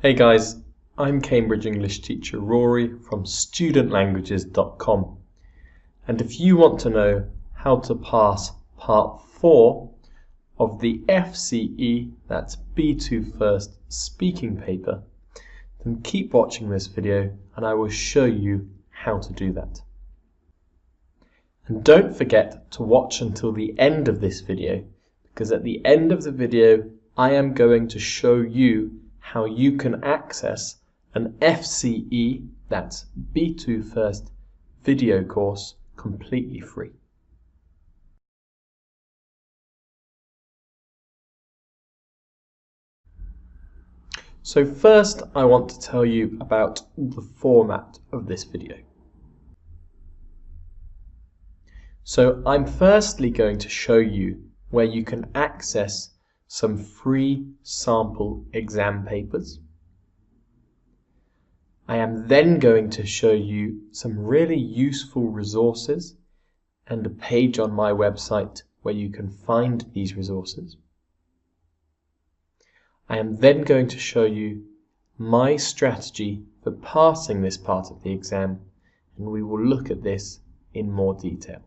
Hey guys, I'm Cambridge English teacher Rory from studentlanguages.com, and if you want to know how to pass part 4 of the FCE, that's B2 First speaking paper, then keep watching this video and I will show you how to do that. And don't forget to watch until the end of this video, because at the end of the video I am going to show you how you can access an FCE, that's B2 First video course, completely free. So first I want to tell you about the format of this video. So I'm firstly going to show you where you can access some free sample exam papers. I am then going to show you some really useful resources and a page on my website where you can find these resources. I am then going to show you my strategy for passing this part of the exam, and we will look at this in more detail.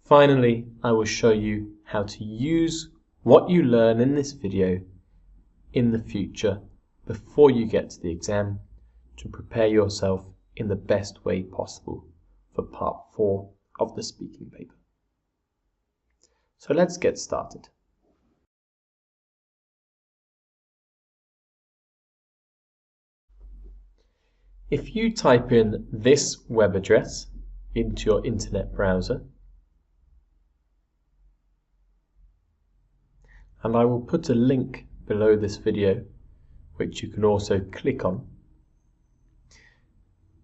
Finally, I will show you how to use what you learn in this video in the future before you get to the exam to prepare yourself in the best way possible for part 4 of the speaking paper. So let's get started. If you type in this web address into your internet browser, and I will put a link below this video which you can also click on.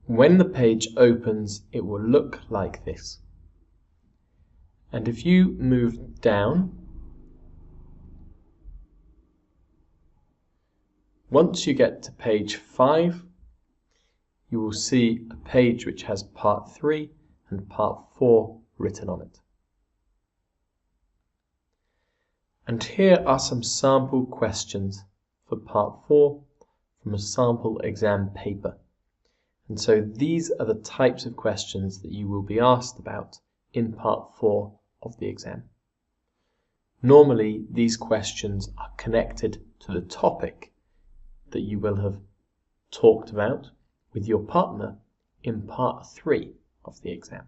When the page opens, it will look like this. And if you move down, once you get to page 5, you will see a page which has part 3 and part 4 written on it. And here are some sample questions for part 4 from a sample exam paper. And so these are the types of questions that you will be asked about in part 4 of the exam. Normally these questions are connected to the topic that you will have talked about with your partner in part 3 of the exam.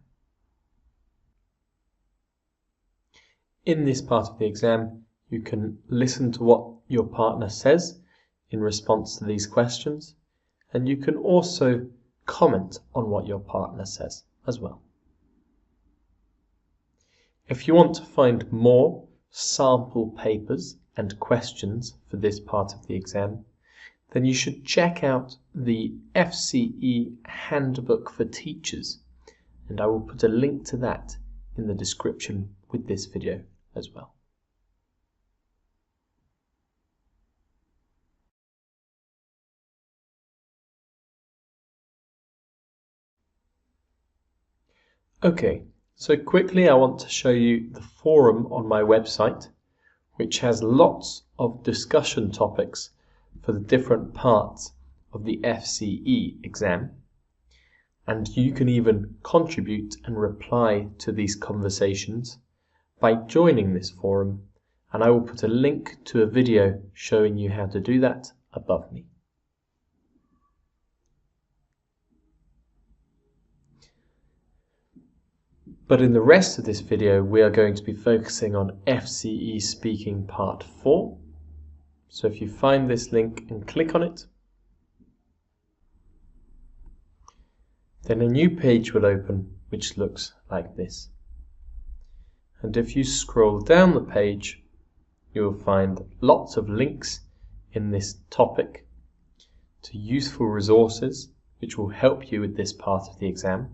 In this part of the exam, you can listen to what your partner says in response to these questions, and you can also comment on what your partner says as well. If you want to find more sample papers and questions for this part of the exam, then you should check out the FCE Handbook for Teachers, and I will put a link to that in the description with this video as well. Okay, so quickly I want to show you the forum on my website, which has lots of discussion topics for the different parts of the FCE exam, and you can even contribute and reply to these conversations by joining this forum, and I will put a link to a video showing you how to do that above me. But in the rest of this video we are going to be focusing on FCE Speaking Part 4. So if you find this link and click on it, then a new page will open which looks like this. And if you scroll down the page, you will find lots of links in this topic to useful resources which will help you with this part of the exam.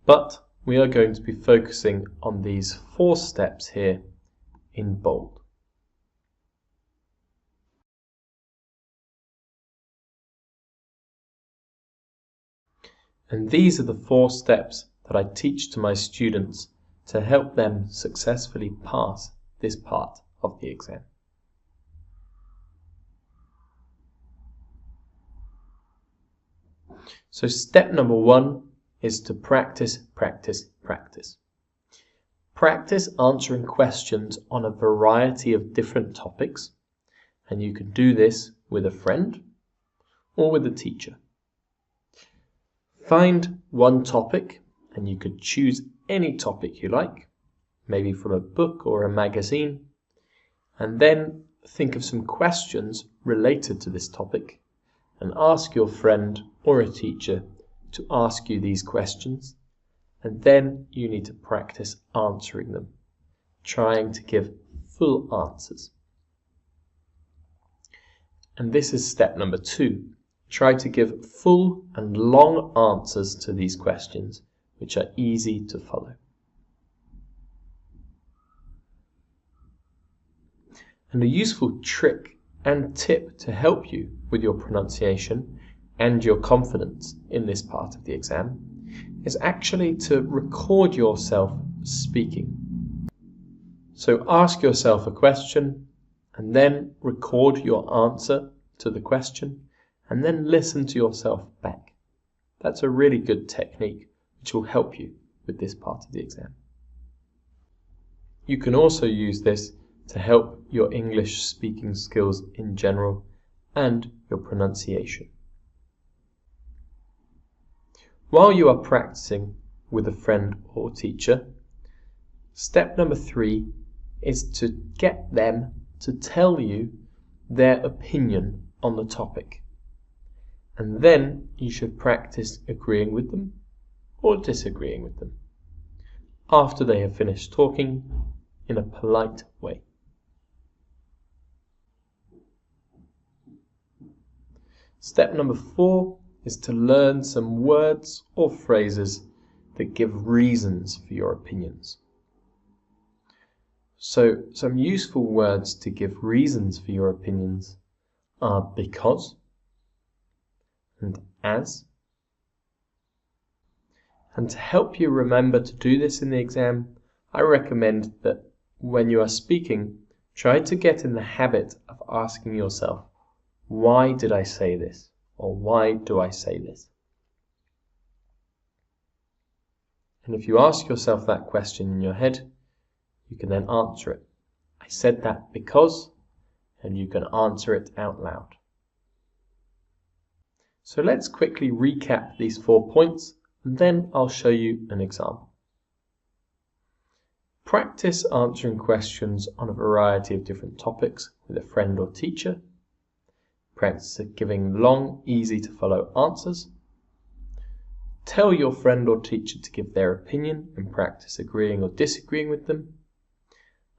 But we are going to be focusing on these 4 steps here in bold. And these are the 4 steps that I teach to my students to help them successfully pass this part of the exam. So step number 1 is to practice, practice, practice. Practice answering questions on a variety of different topics, and you can do this with a friend or with a teacher. Find one topic, and you could choose any topic you like, maybe from a book or a magazine, and then think of some questions related to this topic and ask your friend or a teacher to ask you these questions, and then you need to practice answering them, trying to give full answers. And this is step number 2. Try to give full and long answers to these questions, which are easy to follow. And a useful trick and tip to help you with your pronunciation and your confidence in this part of the exam is actually to record yourself speaking. So ask yourself a question and then record your answer to the question and then listen to yourself back. That's a really good technique which will help you with this part of the exam. You can also use this to help your English speaking skills in general and your pronunciation. While you are practicing with a friend or teacher, step number 3 is to get them to tell you their opinion on the topic. And then you should practice agreeing with them or disagreeing with them after they have finished talking in a polite way. Step number 4 is to learn some words or phrases that give reasons for your opinions. So some useful words to give reasons for your opinions are because and as. And to help you remember to do this in the exam, I recommend that when you are speaking, try to get in the habit of asking yourself, why did I say this? Or why do I say this? And if you ask yourself that question in your head, you can then answer it. I said that because, and you can answer it out loud. So let's quickly recap these 4 points, and then I'll show you an example. Practice answering questions on a variety of different topics with a friend or teacher. Practice giving long, easy to follow answers. Tell your friend or teacher to give their opinion and practice agreeing or disagreeing with them.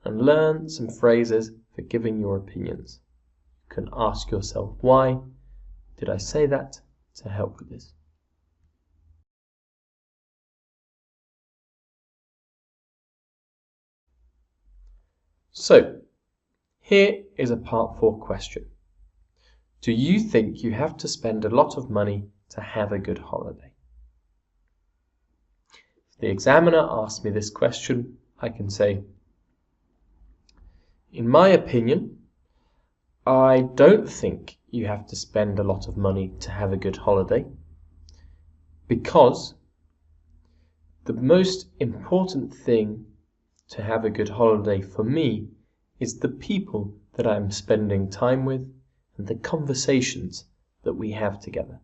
And learn some phrases for giving your opinions. You can ask yourself, why did I say that, to help with this. So, here is a part 4 question. Do you think you have to spend a lot of money to have a good holiday? If the examiner asks me this question, I can say, in my opinion, I don't think you have to spend a lot of money to have a good holiday, because the most important thing to have a good holiday for me is the people that I'm spending time with and the conversations that we have together.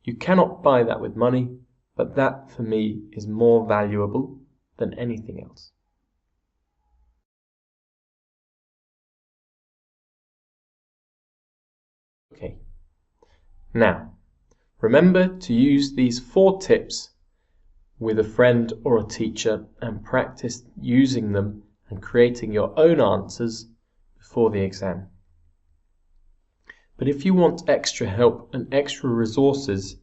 You cannot buy that with money, but that for me is more valuable than anything else. Okay, now remember to use these 4 tips with a friend or a teacher and practice using them and creating your own answers before the exam. But if you want extra help and extra resources,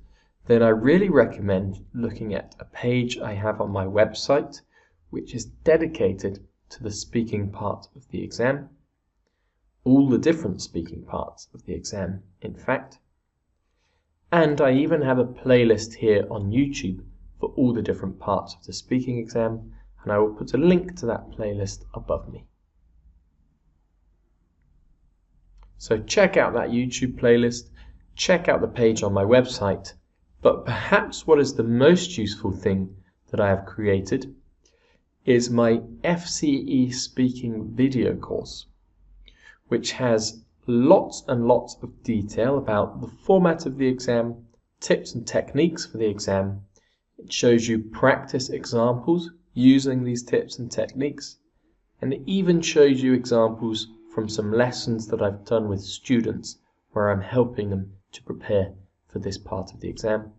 then I really recommend looking at a page I have on my website, which is dedicated to the speaking part of the exam. All the different speaking parts of the exam, in fact. And I even have a playlist here on YouTube for all the different parts of the speaking exam, and I will put a link to that playlist above me. So check out that YouTube playlist, check out the page on my website. But perhaps what is the most useful thing that I have created is my FCE speaking video course, which has lots and lots of detail about the format of the exam, tips and techniques for the exam. It shows you practice examples using these tips and techniques, and it even shows you examples from some lessons that I've done with students where I'm helping them to prepare for this part of the exam.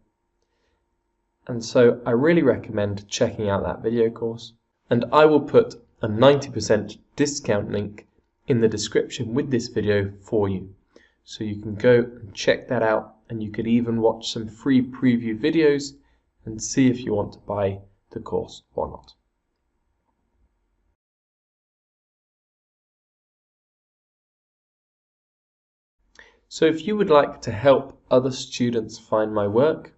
And so I really recommend checking out that video course, and I will put a 90% discount link in the description with this video for you. So you can go and check that out, and you could even watch some free preview videos and see if you want to buy the course or not. So if you would like to help other students find my work,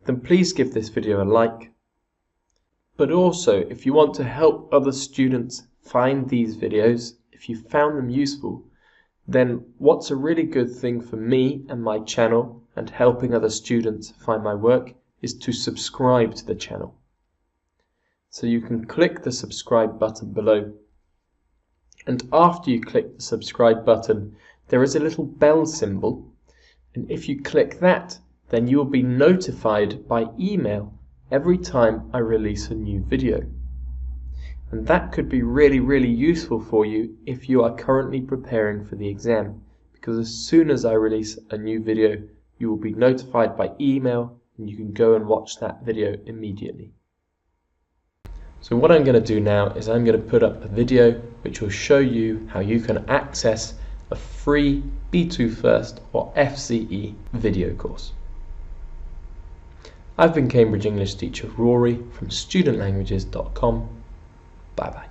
then please give this video a like. But also, if you want to help other students find these videos, if you found them useful, then what's a really good thing for me and my channel and helping other students find my work is to subscribe to the channel. So you can click the subscribe button below. And after you click the subscribe button, there is a little bell symbol. And if you click that, then you will be notified by email every time I release a new video. And that could be really useful for you if you are currently preparing for the exam, because as soon as I release a new video, you will be notified by email and you can go and watch that video immediately. So what I'm going to do now is I'm going to put up a video which will show you how you can access a free B2 First or FCE video course. I've been Cambridge English teacher Rory from studentlanguages.com. Bye bye.